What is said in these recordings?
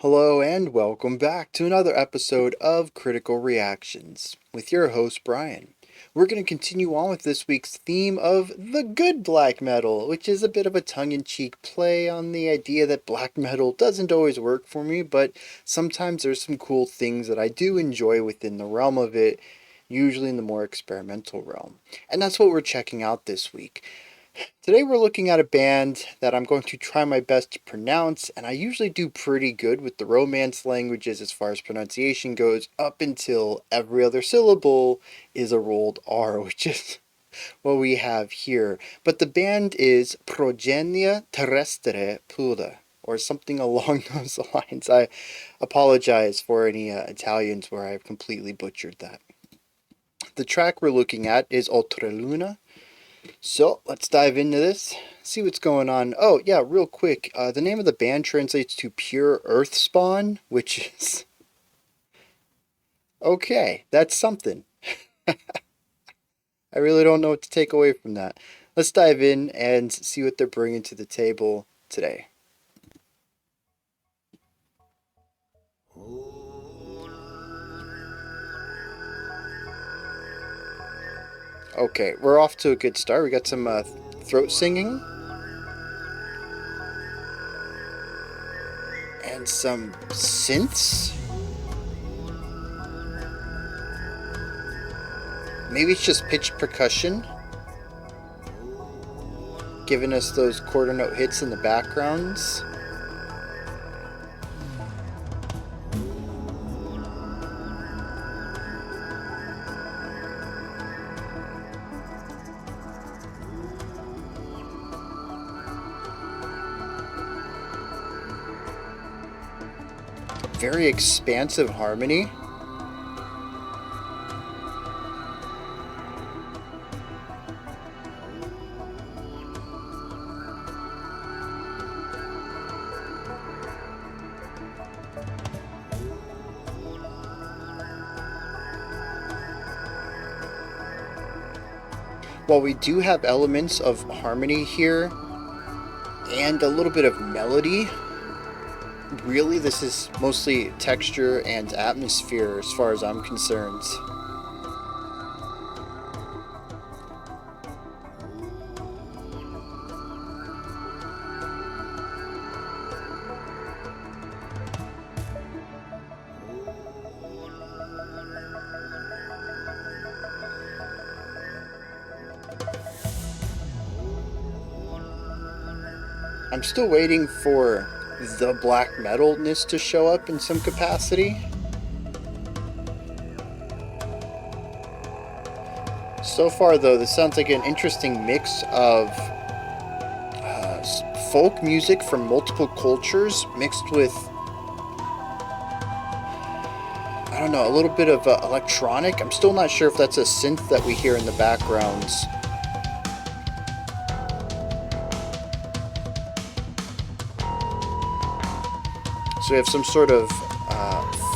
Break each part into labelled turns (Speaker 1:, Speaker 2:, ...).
Speaker 1: Hello and welcome back to another episode of Critical Reactions with your host Bryan. We're going to continue on with this week's theme of the good black metal, which is a bit of a tongue-in-cheek play on the idea that black metal doesn't always work for me, but sometimes there's some cool things that I do enjoy within the realm of it, usually in the more experimental realm. And that's what we're checking out this week. Today we're looking at a band that I'm going to try my best to pronounce, and I usually do pretty good with the Romance languages as far as pronunciation goes, up until every other syllable is a rolled R, which is what we have here. But the band is Progenie Terrestre Pura, or something along those lines. I apologize for any Italians where I've completely butchered that. The track we're looking at is Oltreluna. So let's dive into this, see what's going on. Oh yeah, real quick, the name of the band translates to Pure Earth Spawn, which is okay. That's something. I really don't know what to take away from that. Let's dive in and see what they're bringing to the table today. Okay, we're off to a good start. We got some throat singing and some synths. Maybe it's just pitch percussion, giving us those quarter note hits in the backgrounds. Very expansive harmony. While we do have elements of harmony here and a little bit of melody, really this is mostly texture and atmosphere as far as I'm concerned. I'm still waiting for the black metalness to show up in some capacity. So far though, this sounds like an interesting mix of folk music from multiple cultures mixed with, I don't know, a little bit of electronic. I'm still not sure if that's a synth that we hear in the background. So we have some sort of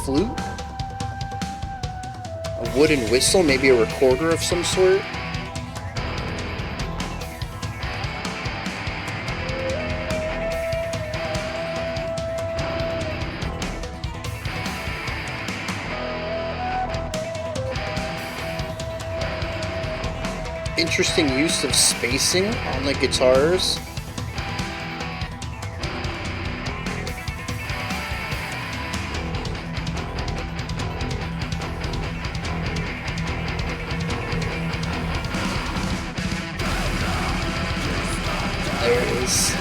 Speaker 1: flute, a wooden whistle, maybe a recorder of some sort. Interesting use of spacing on the guitars. There it is.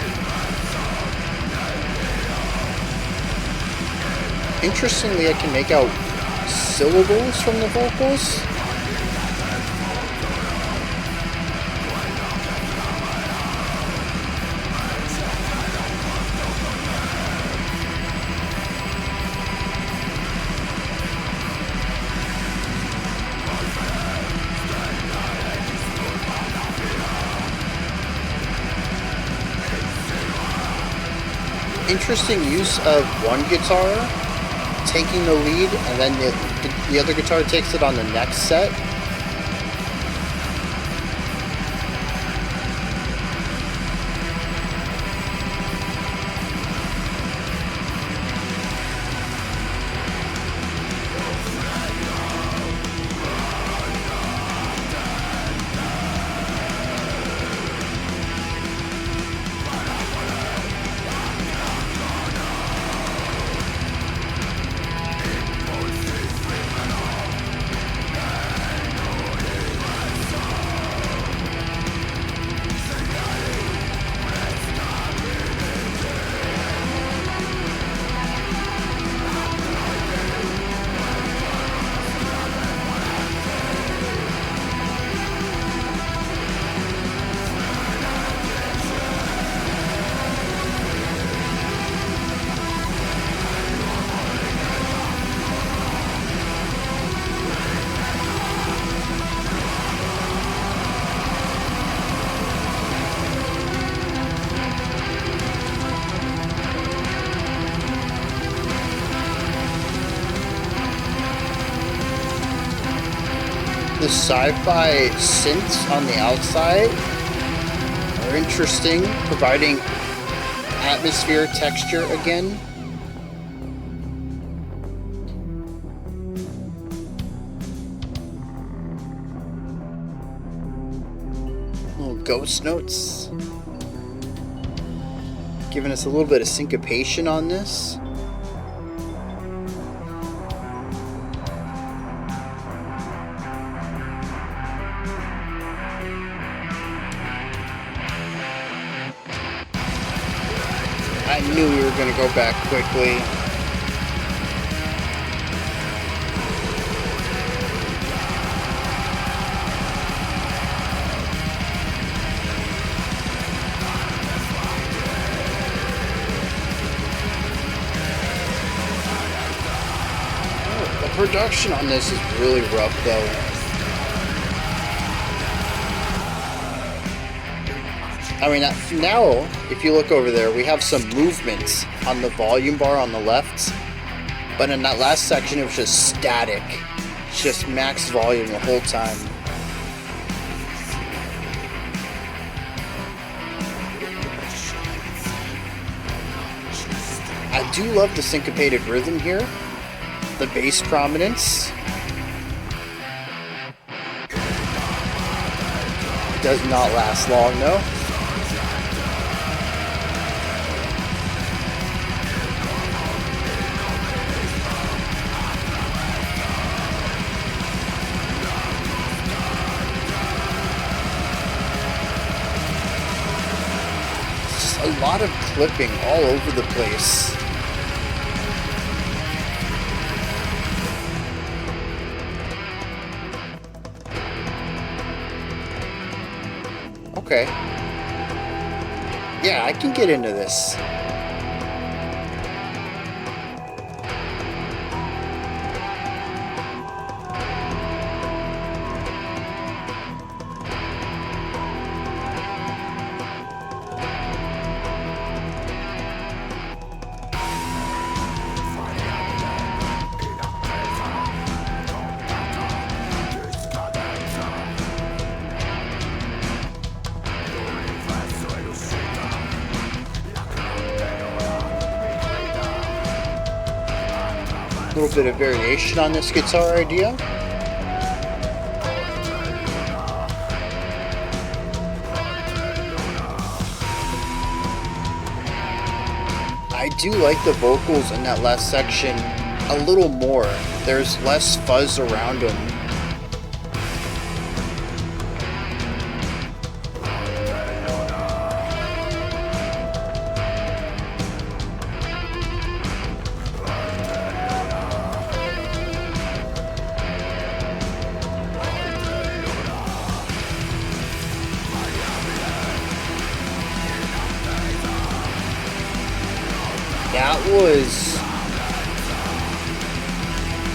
Speaker 1: Interestingly, I can make out syllables from the vocals. Interesting use of one guitar taking the lead, and then the other guitar takes it on the next set. The sci-fi synths on the outside are interesting, providing atmosphere texture again. Little ghost notes. Giving us a little bit of syncopation on this. I knew we were going to go back quickly. Oh, the production on this is really rough though. I mean, now, if you look over there, we have some movements on the volume bar on the left, but in that last section, it was just static. It's just max volume the whole time. I do love the syncopated rhythm here, the bass prominence. It does not last long, though. A lot of clipping all over the place. Okay. Yeah, I can get into this. A little bit of variation on this guitar idea. I do like the vocals in that last section a little more. There's less fuzz around them. That was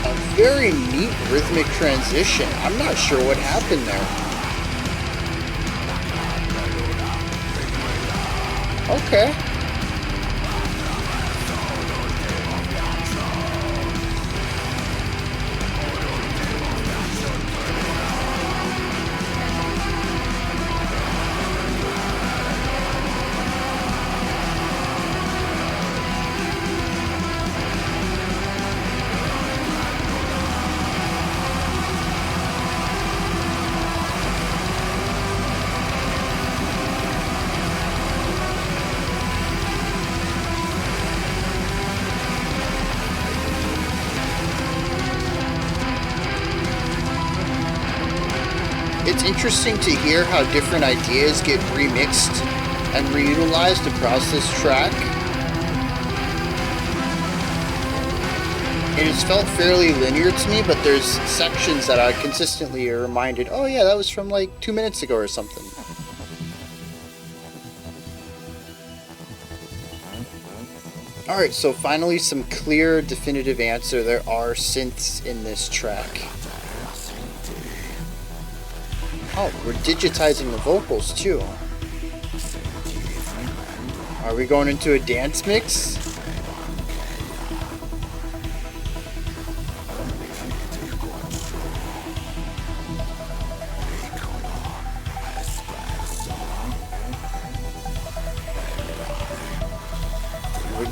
Speaker 1: a very neat rhythmic transition. I'm not sure what happened there. Okay. It's interesting to hear how different ideas get remixed and reutilized across this track. It has felt fairly linear to me, but there's sections that I consistently are reminded, oh yeah, that was from like 2 minutes ago or something. Alright, so finally some clear, definitive answer. There are synths in this track. Oh, we're digitizing the vocals too. Are we going into a dance mix?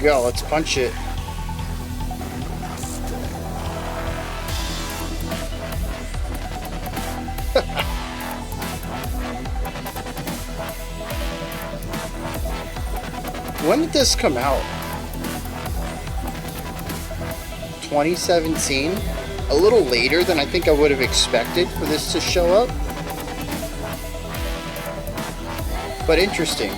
Speaker 1: go. Let's punch it. When did this come out? 2017? A little later than I think I would have expected for this to show up. But interesting.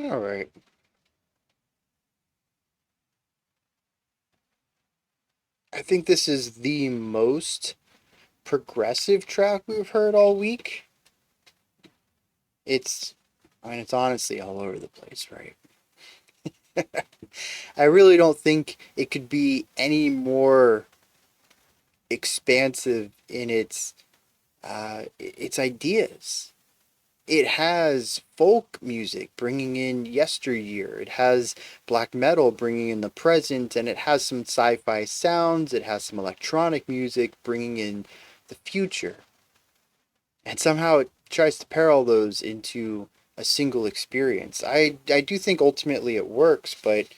Speaker 1: All right. I think this is the most progressive track we've heard all week. It's, I mean, it's honestly all over the place, right? I really don't think it could be any more expansive in its ideas. It has folk music bringing in yesteryear. It has black metal bringing in the present, and it has some sci-fi sounds. It has some electronic music bringing in the future. And somehow it tries to pair all those into a single experience. I do think ultimately it works, but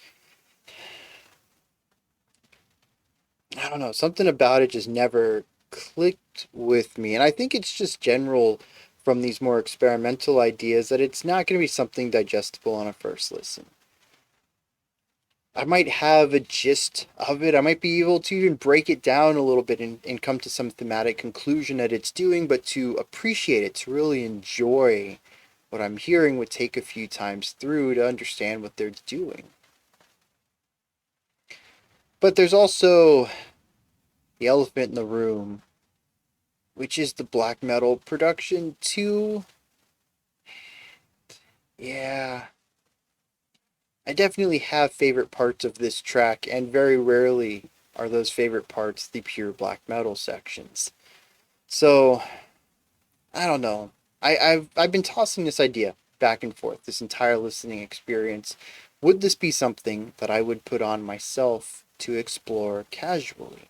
Speaker 1: I don't know, something about it just never clicked with me. And I think it's just general from these more experimental ideas that it's not going to be something digestible on a first listen. I might have a gist of it. I might be able to even break it down a little bit and come to some thematic conclusion that it's doing, but to appreciate it, to really enjoy what I'm hearing, would take a few times through to understand what they're doing. But there's also the elephant in the room, which is the black metal production too. Yeah, I definitely have favorite parts of this track, and very rarely are those favorite parts the pure black metal sections. So I don't know. I've been tossing this idea back and forth this entire listening experience. Would this be something that I would put on myself to explore casually?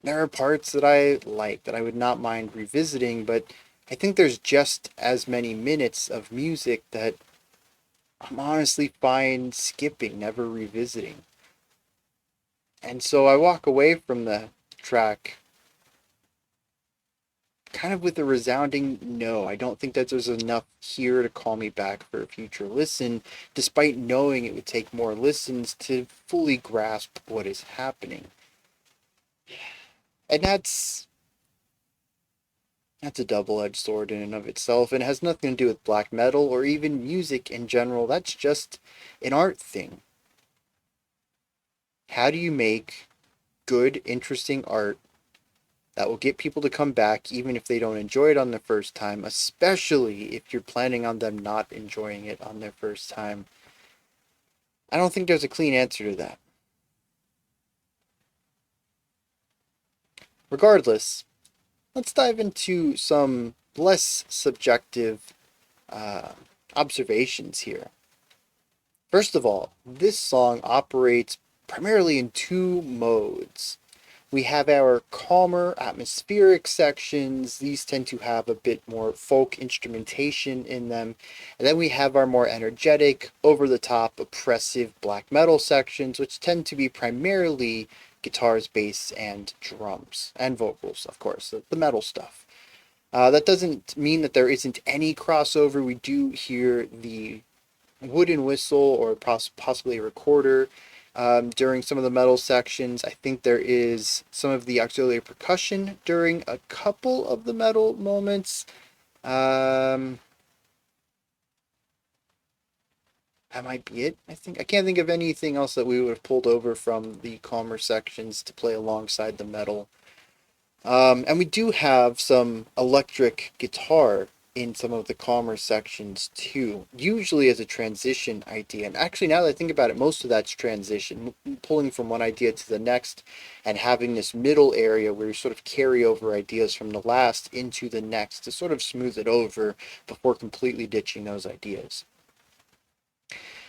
Speaker 1: There are parts that I like that I would not mind revisiting, but I think there's just as many minutes of music that I'm honestly fine skipping, never revisiting. And so I walk away from the track kind of with a resounding no. I don't think that there's enough here to call me back for a future listen, despite knowing it would take more listens to fully grasp what is happening. And that's a double-edged sword in and of itself, and it has nothing to do with black metal or even music in general. That's just an art thing. How do you make good, interesting art that will get people to come back even if they don't enjoy it on their first time, especially if you're planning on them not enjoying it on their first time? I don't think there's a clean answer to that. Regardless, let's dive into some less subjective uh, observations here. First of all, this song operates primarily in two modes. We have our calmer atmospheric sections. These tend to have a bit more folk instrumentation in them. And then we have our more energetic, over the top, oppressive black metal sections, which tend to be primarily guitars, bass, and drums, and vocals, of course, the metal stuff. That doesn't mean that there isn't any crossover. We do hear the wooden whistle or possibly a recorder during some of the metal sections. I think there is some of the auxiliary percussion during a couple of the metal moments. Um, that might be it. I can't think of anything else that we would have pulled over from the calmer sections to play alongside the metal. And we do have some electric guitar in some of the calmer sections too, usually as a transition idea. And actually, now that I think about it, most of that's transition, pulling from one idea to the next and having this middle area where you sort of carry over ideas from the last into the next to sort of smooth it over before completely ditching those ideas.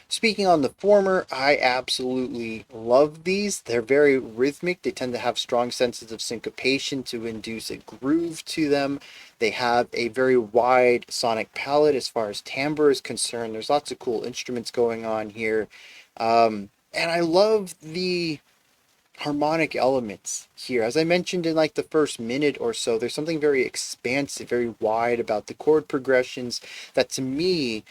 Speaker 1: Speaking on the former, I absolutely love these. They're very rhythmic. They tend to have strong senses of syncopation to induce a groove to them. They have a very wide sonic palette as far as timbre is concerned. There's lots of cool instruments going on here. And I love the harmonic elements here. As I mentioned in like the first minute or so, there's something very expansive, very wide about the chord progressions that to me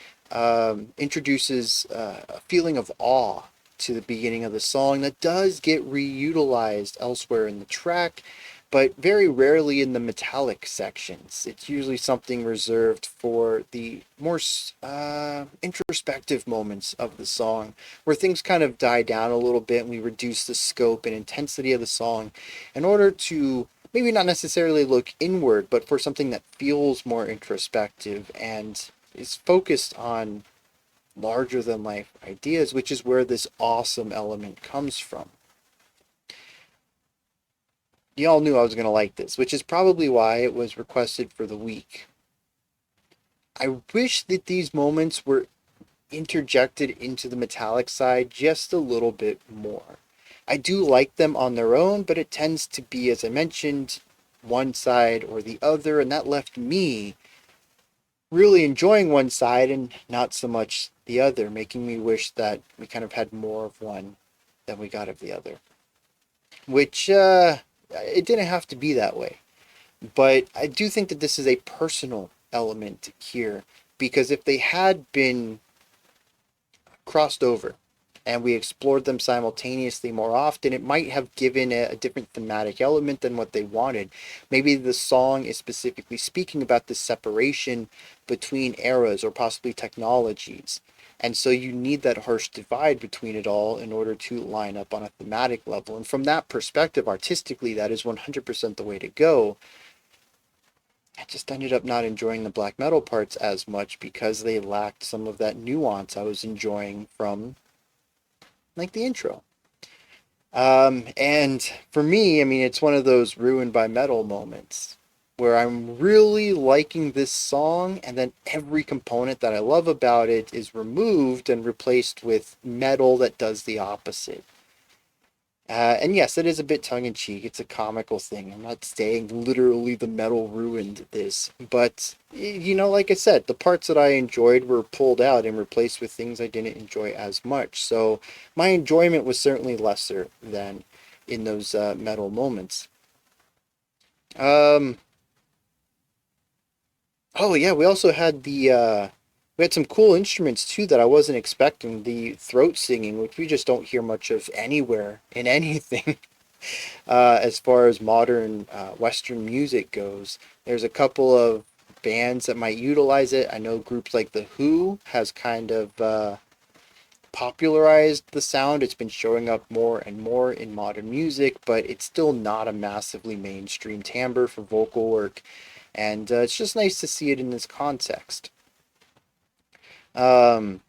Speaker 1: introduces a feeling of awe to the beginning of the song that does get reutilized elsewhere in the track, but very rarely in the metallic sections. It's usually something reserved for the more introspective moments of the song, where things kind of die down a little bit and we reduce the scope and intensity of the song in order to maybe not necessarily look inward, but for something that feels more introspective and is focused on larger than life ideas, which is where this awesome element comes from. Y'all knew I was going to like this, which is probably why it was requested for the week. I wish that these moments were interjected into the metallic side just a little bit more. I do like them on their own, but it tends to be, as I mentioned, one side or the other, and that left me really enjoying one side and not so much the other, making me wish that we kind of had more of one than we got of the other. Which, it didn't have to be that way. But I do think that this is a personal element here, because if they had been crossed over and we explored them simultaneously more often, it might have given a different thematic element than what they wanted. Maybe the song is specifically speaking about the separation between eras or possibly technologies. And so you need that harsh divide between it all in order to line up on a thematic level. And from that perspective, artistically, that is 100% the way to go. I just ended up not enjoying the black metal parts as much because they lacked some of that nuance I was enjoying from like the intro. And for me, I mean, it's one of those ruined by metal moments where I'm really liking this song, and then every component that I love about it is removed and replaced with metal that does the opposite. And yes, it is a bit tongue in cheek. It's a comical thing. I'm not saying literally the metal ruined this, but you know, like I said, the parts that I enjoyed were pulled out and replaced with things I didn't enjoy as much. So my enjoyment was certainly lesser than in those metal moments. Um, oh yeah, we also had the we had some cool instruments too that I wasn't expecting. The throat singing, which we just don't hear much of anywhere in anything. As far as modern Western music goes. There's a couple of bands that might utilize it. I know groups like the Who has kind of popularized the sound. It's been showing up more and more in modern music, but it's still not a massively mainstream timbre for vocal work. And it's just nice to see it in this context. Um,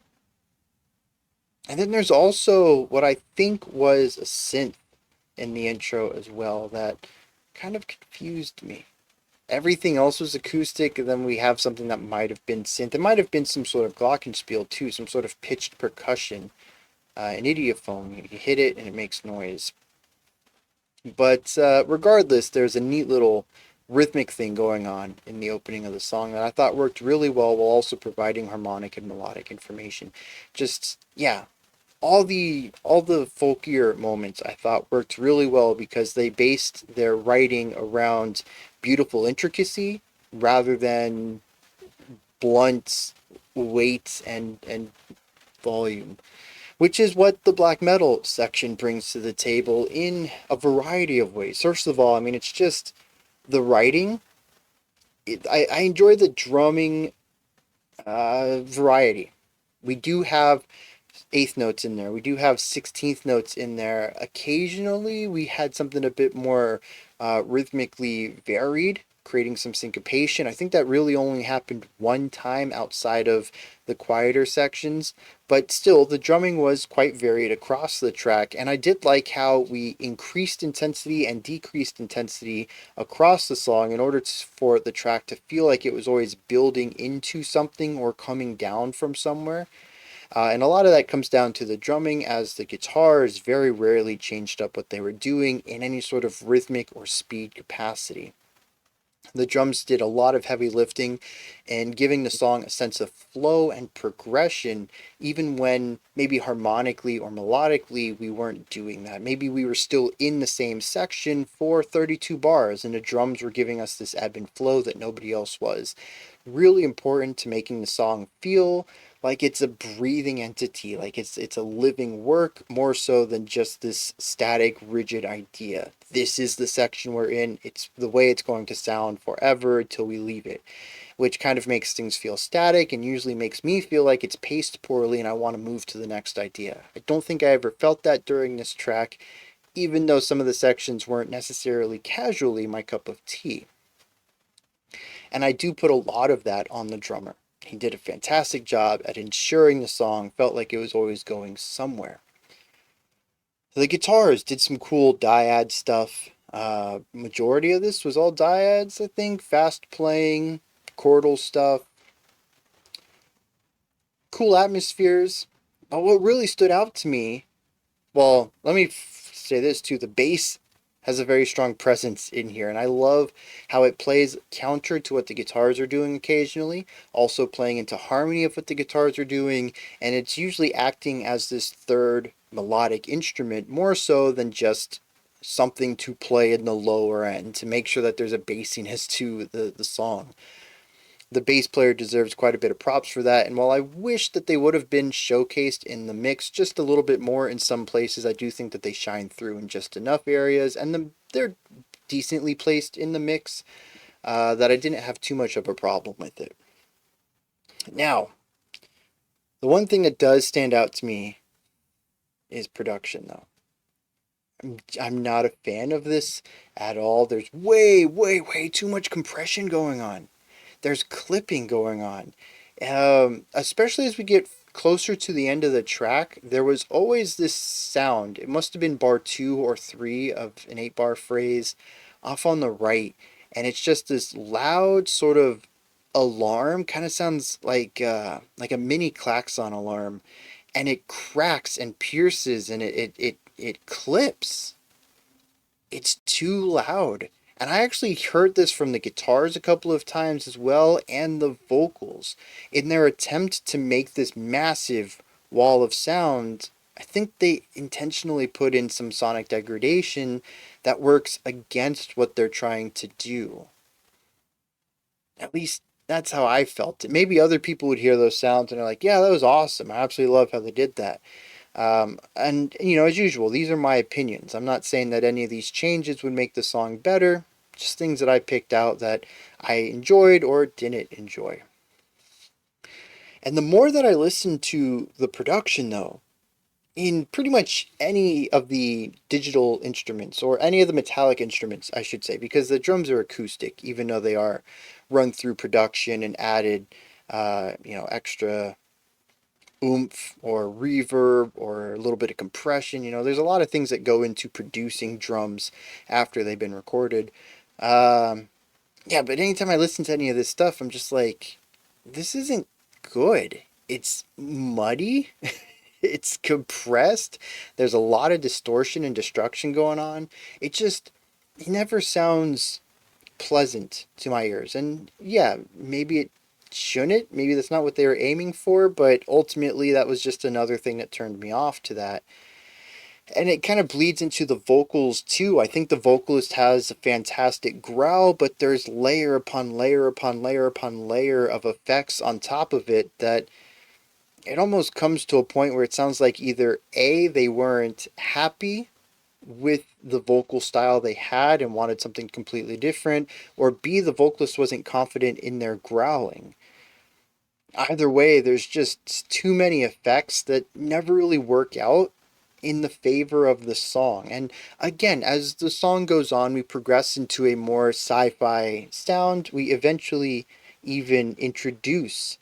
Speaker 1: and then there's also what I think was a synth in the intro as well that kind of confused me. Everything else was acoustic, and then we have something that might have been synth. It might have been some sort of glockenspiel too, some sort of pitched percussion, an idiophone. You hit it and it makes noise. But regardless, there's a neat little rhythmic thing going on in the opening of the song that I thought worked really well while also providing harmonic and melodic information. Just yeah, all the folkier moments I thought worked really well because they based their writing around beautiful intricacy rather than blunt weight and volume, which is what the black metal section brings to the table in a variety of ways. First of all, I mean, it's just the writing. I enjoy the drumming variety. We do have eighth notes in there. We do have 16th notes in there. Occasionally, we had something a bit more rhythmically varied, creating some syncopation. I think that really only happened one time outside of the quieter sections, but still, the drumming was quite varied across the track. And I did like how we increased intensity and decreased intensity across the song in order for the track to feel like it was always building into something or coming down from somewhere. And a lot of that comes down to the drumming, as the guitars very rarely changed up what they were doing in any sort of rhythmic or speed capacity. The drums did a lot of heavy lifting and giving the song a sense of flow and progression, even when maybe harmonically or melodically we weren't doing that. Maybe we were still in the same section for 32 bars and the drums were giving us this ebb and flow that nobody else was. Really important to making the song feel like it's a breathing entity, like it's a living work more so than just this static, rigid idea. This is the section we're in. It's the way it's going to sound forever until we leave it, which kind of makes things feel static and usually makes me feel like it's paced poorly and I want to move to the next idea. I don't think I ever felt that during this track, even though some of the sections weren't necessarily casually my cup of tea. And I do put a lot of that on the drummer. He did a fantastic job at ensuring the song felt like it was always going somewhere. The guitars did some cool dyad stuff. Majority of this was all dyads, I think. Fast playing, chordal stuff, cool atmospheres. But what really stood out to me, well, let me say this too, the bass has a very strong presence in here, and I love how it plays counter to what the guitars are doing occasionally, also playing into harmony of what the guitars are doing, and it's usually acting as this third melodic instrument more so than just something to play in the lower end to make sure that there's a bassiness to the song. The bass player deserves quite a bit of props for that, and while I wish that they would have been showcased in the mix just a little bit more in some places, I do think that they shine through in just enough areas, and they're decently placed in the mix that I didn't have too much of a problem with it. Now, the one thing that does stand out to me is production, though. I'm not a fan of this at all. There's way too much compression going on. There's clipping going on. Especially as we get closer to the end of the track, there was always this sound. It must have been bar 2 or 3 of an 8-bar phrase off on the right. And it's just this loud sort of alarm. Kind of sounds like a mini klaxon alarm. And it cracks and pierces and it clips. It's too loud. And I actually heard this from the guitars a couple of times as well, and the vocals. In their attempt to make this massive wall of sound, I think they intentionally put in some sonic degradation that works against what they're trying to do. At least that's how I felt it. Maybe other people would hear those sounds and are like, yeah, that was awesome. I absolutely love how they did that. And, as usual, these are my opinions. I'm not saying that any of these changes would make the song better, just things that I picked out that I enjoyed or didn't enjoy. And the more that I listened to the production, though, in pretty much any of the digital instruments, or any of the metallic instruments, I should say, because the drums are acoustic, even though they are run through production and added, extra oomph or reverb or a little bit of compression. There's a lot of things that go into producing drums after they've been recorded. Yeah, but anytime I listen to any of this stuff, I'm just like, this isn't good. It's muddy. It's compressed. There's a lot of distortion and destruction going on. It never sounds pleasant to my ears. And yeah, maybe it shouldn't. Maybe that's not what they were aiming for, but ultimately that was just another thing that turned me off to that. And it kind of bleeds into the vocals too. I think the vocalist has a fantastic growl, but there's layer upon layer upon layer upon layer of effects on top of it that it almost comes to a point where it sounds like either A, they weren't happy with the vocal style they had and wanted something completely different, or B, the vocalist wasn't confident in their growling. Either way, there's just too many effects that never really work out in the favor of the song. And again, as the song goes on, we progress into a more sci-fi sound. We eventually even introduce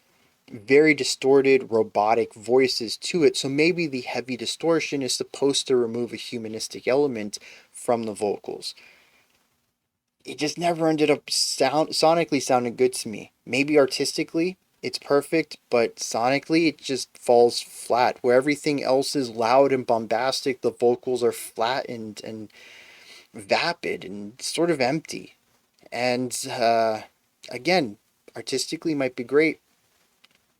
Speaker 1: very distorted robotic voices to it. So maybe the heavy distortion is supposed to remove a humanistic element from the vocals. It just never ended up sonically sounding good to me. Maybe artistically it's perfect, but sonically it just falls flat. Where everything else is loud and bombastic, the vocals are flat and vapid and sort of empty. And again, artistically might be great,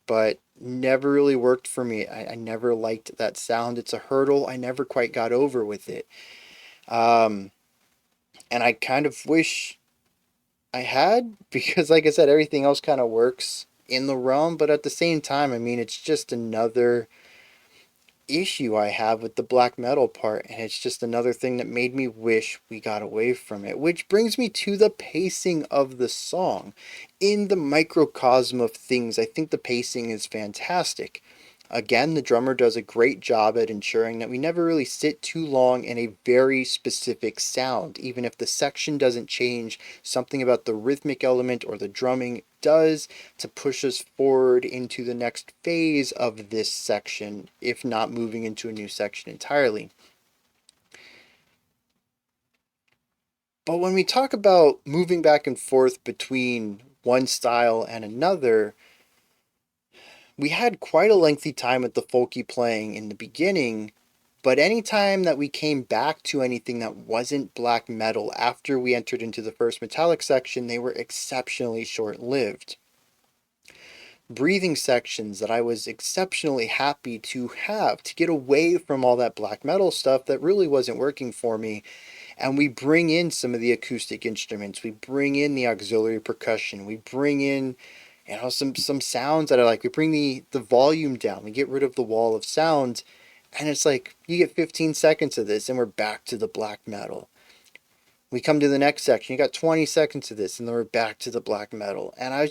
Speaker 1: but never really worked for me. I never liked that sound. It's a hurdle I never quite got over with it. Um, and I kind of wish I had, because like I said, everything else kind of works in the realm, but at the same time, I mean, it's just another issue I have with the black metal part, and it's just another thing that made me wish we got away from it. Which brings me to the pacing of the song. In the microcosm of things, I think the pacing is fantastic. Again, the drummer does a great job at ensuring that we never really sit too long in a very specific sound. Even if the section doesn't change, something about the rhythmic element or the drumming does to push us forward into the next phase of this section, if not moving into a new section entirely. But when we talk about moving back and forth between one style and another, we had quite a lengthy time with the folky playing in the beginning, but any time that we came back to anything that wasn't black metal after we entered into the first metallic section, they were exceptionally short-lived. Breathing sections that I was exceptionally happy to have to get away from all that black metal stuff that really wasn't working for me. And we bring in some of the acoustic instruments, we bring in the auxiliary percussion, we bring in some sounds that I like. We bring the volume down, we get rid of the wall of sound, and it's like you get 15 seconds of this and we're back to the black metal. We come to the next section, you got 20 seconds of this and then we're back to the black metal. And I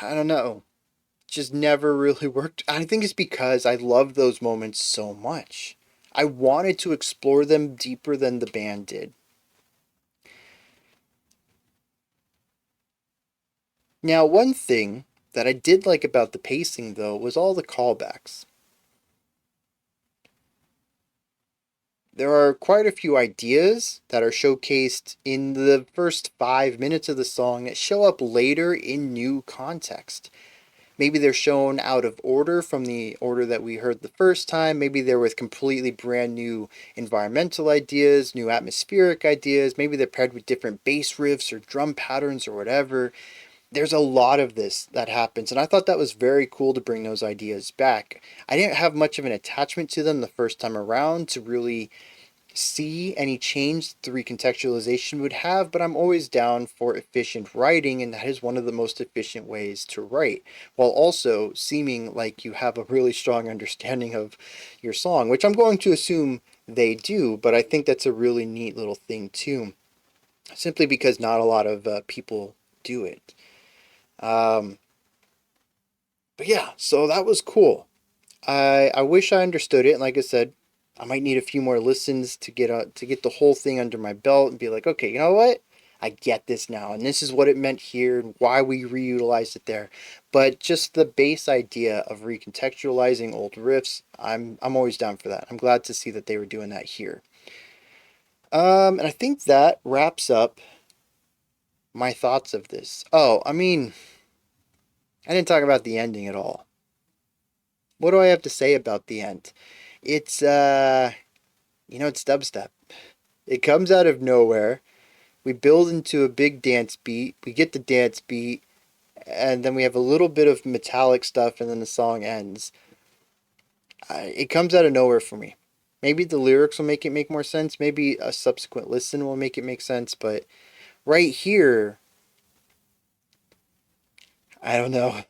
Speaker 1: don't know, just never really worked. I think it's because I love those moments so much. I wanted to explore them deeper than the band did. Now, one thing that I did like about the pacing, though, was all the callbacks. There are quite a few ideas that are showcased in the first 5 minutes of the song that show up later in new context. Maybe they're shown out of order from the order that we heard the first time. Maybe they're with completely brand new environmental ideas, new atmospheric ideas. Maybe they're paired with different bass riffs or drum patterns or whatever. There's a lot of this that happens, and I thought that was very cool to bring those ideas back. I didn't have much of an attachment to them the first time around to really see any change the recontextualization would have, but I'm always down for efficient writing, and that is one of the most efficient ways to write, while also seeming like you have a really strong understanding of your song, which I'm going to assume they do, but I think that's a really neat little thing too, simply because not a lot of people do it. Um, but yeah, so that was cool. I wish I understood it. And like I said, I might need a few more listens to get the whole thing under my belt and be like, okay, you know what? I get this now, and this is what it meant here, and why we reutilized it there. But just the base idea of recontextualizing old riffs, I'm always down for that. I'm glad to see that they were doing that here. And I think that wraps up my thoughts of this. Oh, I mean, I didn't talk about the ending at all. What do I have to say about the end? It's it's dubstep. It comes out of nowhere. We build into a big dance beat. We get the dance beat, and then we have a little bit of metallic stuff, and then the song ends. It comes out of nowhere for me. Maybe the lyrics will make it make more sense. Maybe a subsequent listen will make it make sense. But right here, I don't know.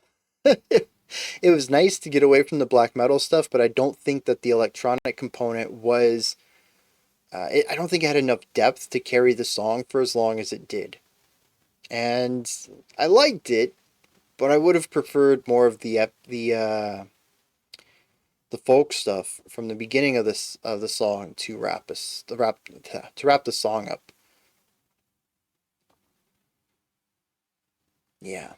Speaker 1: It was nice to get away from the black metal stuff, but I don't think that the electronic component was. I don't think it had enough depth to carry the song for as long as it did. And I liked it, but I would have preferred more of the folk stuff from the beginning of this of the song to wrap the song up. Yeah.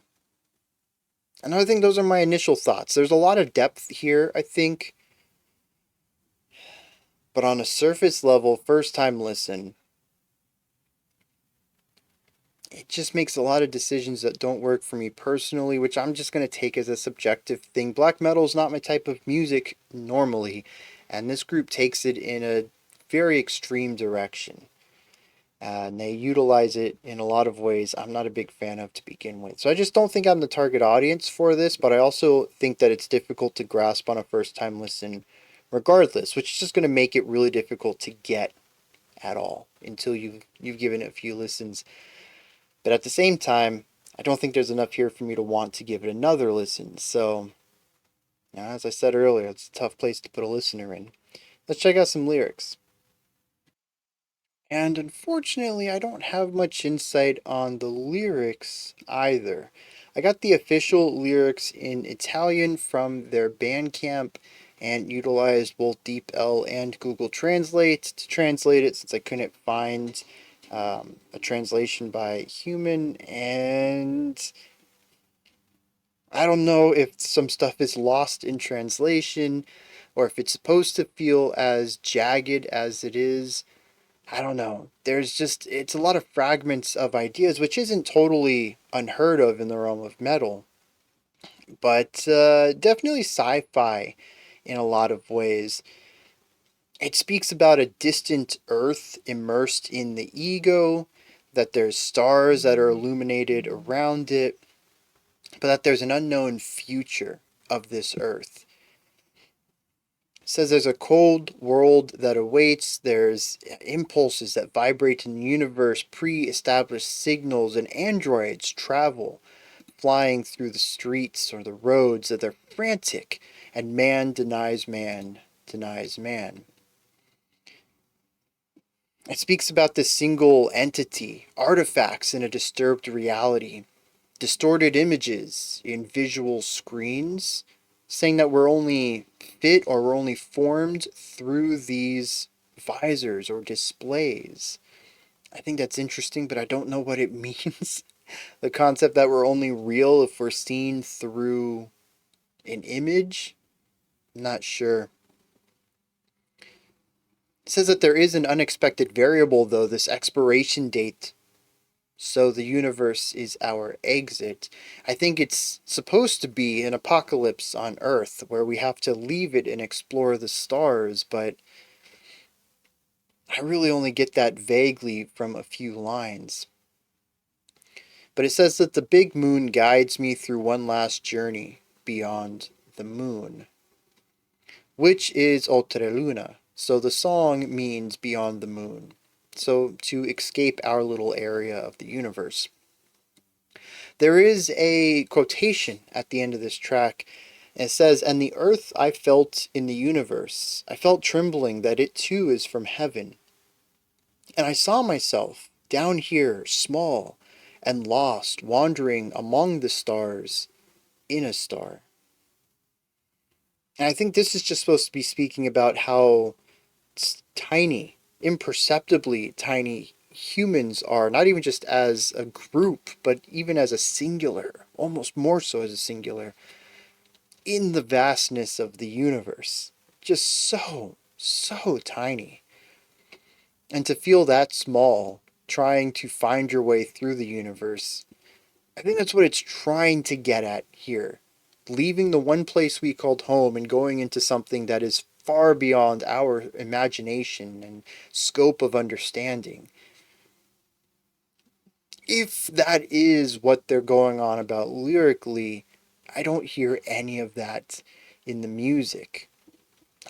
Speaker 1: And I think those are my initial thoughts. There's a lot of depth here, I think, but on a surface level, first time listen, it just makes a lot of decisions that don't work for me personally, which I'm just going to take as a subjective thing. Black metal is not my type of music normally, and this group takes it in a very extreme direction. And they utilize it in a lot of ways I'm not a big fan of to begin with. So I just don't think I'm the target audience for this, but I also think that it's difficult to grasp on a first time listen regardless, which is just going to make it really difficult to get at all until you've given it a few listens. But at the same time, I don't think there's enough here for me to want to give it another listen. So, as I said earlier, it's a tough place to put a listener in. Let's check out some lyrics. And unfortunately, I don't have much insight on the lyrics either. I got the official lyrics in Italian from their Bandcamp and utilized both DeepL and Google Translate to translate it since I couldn't find a translation by human. And I don't know if some stuff is lost in translation or if it's supposed to feel as jagged as it is. I don't know. It's a lot of fragments of ideas, which isn't totally unheard of in the realm of metal, but definitely sci fi in a lot of ways. It speaks about a distant Earth immersed in the ego, that there's stars that are illuminated around it, but that there's an unknown future of this Earth. It says there's a cold world that awaits, there's impulses that vibrate in the universe, pre established signals, and androids travel, flying through the streets or the roads that they're frantic, and man, denies man. It speaks about this single entity, artifacts in a disturbed reality, distorted images in visual screens, saying that we're only fit or we're only formed through these visors or displays. I think that's interesting, but I don't know what it means. The concept that we're only real if we're seen through an image? Not sure. It says that there is an unexpected variable, though, this expiration date. So the universe is our exit. I think it's supposed to be an apocalypse on Earth where we have to leave it and explore the stars, but I really only get that vaguely from a few lines. But it says that the big moon guides me through one last journey beyond the moon, which is Oltreluna. So the song means beyond the moon. So to escape our little area of the universe. There is a quotation at the end of this track. And it says, "And the earth I felt in the universe, I felt trembling that it too is from heaven. And I saw myself down here, small and lost, wandering among the stars in a star." And I think this is just supposed to be speaking about how tiny, imperceptibly tiny humans are, not even just as a group, but even as a singular, almost more so as a singular, in the vastness of the universe. Just so tiny. And to feel that small, trying to find your way through the universe, I think that's what it's trying to get at here. Leaving the one place we called home and going into something that is far beyond our imagination and scope of understanding. If that is what they're going on about lyrically, I don't hear any of that in the music.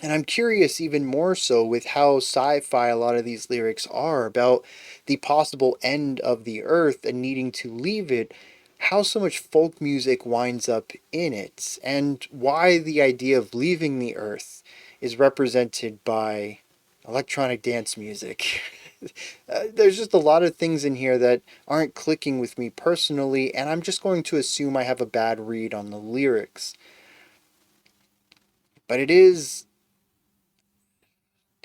Speaker 1: And I'm curious even more so with how sci-fi a lot of these lyrics are about the possible end of the earth and needing to leave it, how so much folk music winds up in it, and why the idea of leaving the earth is represented by electronic dance music. There's just a lot of things in here that aren't clicking with me personally, and I'm just going to assume I have a bad read on the lyrics. But it is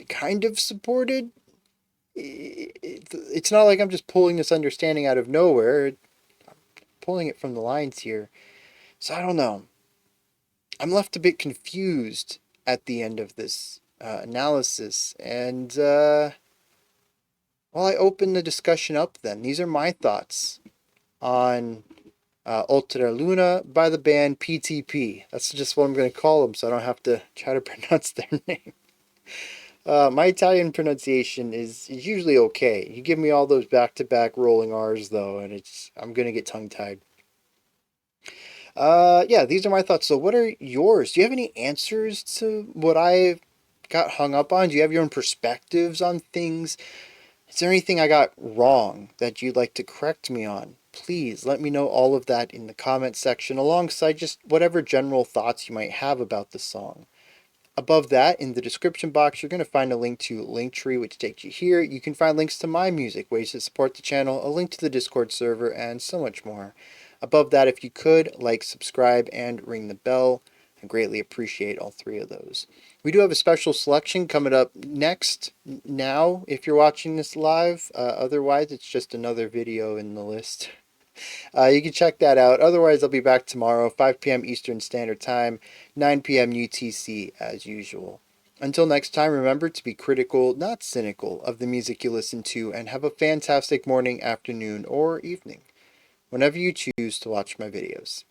Speaker 1: kind of supported. It's not like I'm just pulling this understanding out of nowhere, I'm pulling it from the lines here. So I don't know. I'm left a bit confused at the end of this analysis. And, well, I open the discussion up then. These are my thoughts on Oltreluna by the band PTP. That's just what I'm going to call them so I don't have to try to pronounce their name. My Italian pronunciation is usually okay. You give me all those back-to-back rolling R's though, and I'm gonna get tongue-tied. Yeah, these are my thoughts. So, what are yours? Do you have any answers to what I got hung up on? Do you have your own perspectives on things? Is there anything I got wrong that you'd like to correct me on? Please let me know all of that in the comment section, alongside just whatever general thoughts you might have about the song. Above that, in the description box, you're going to find a link to Linktree, which takes you here. You can find links to my music, ways to support the channel, a link to the Discord server, and so much more. Above that, if you could, like, subscribe, and ring the bell. I greatly appreciate all three of those. We do have a special selection coming up next, now, if you're watching this live. Otherwise, it's just another video in the list. You can check that out. Otherwise, I'll be back tomorrow, 5 p.m. Eastern Standard Time, 9 p.m. UTC, as usual. Until next time, remember to be critical, not cynical, of the music you listen to, and have a fantastic morning, afternoon, or evening, whenever you choose to watch my videos.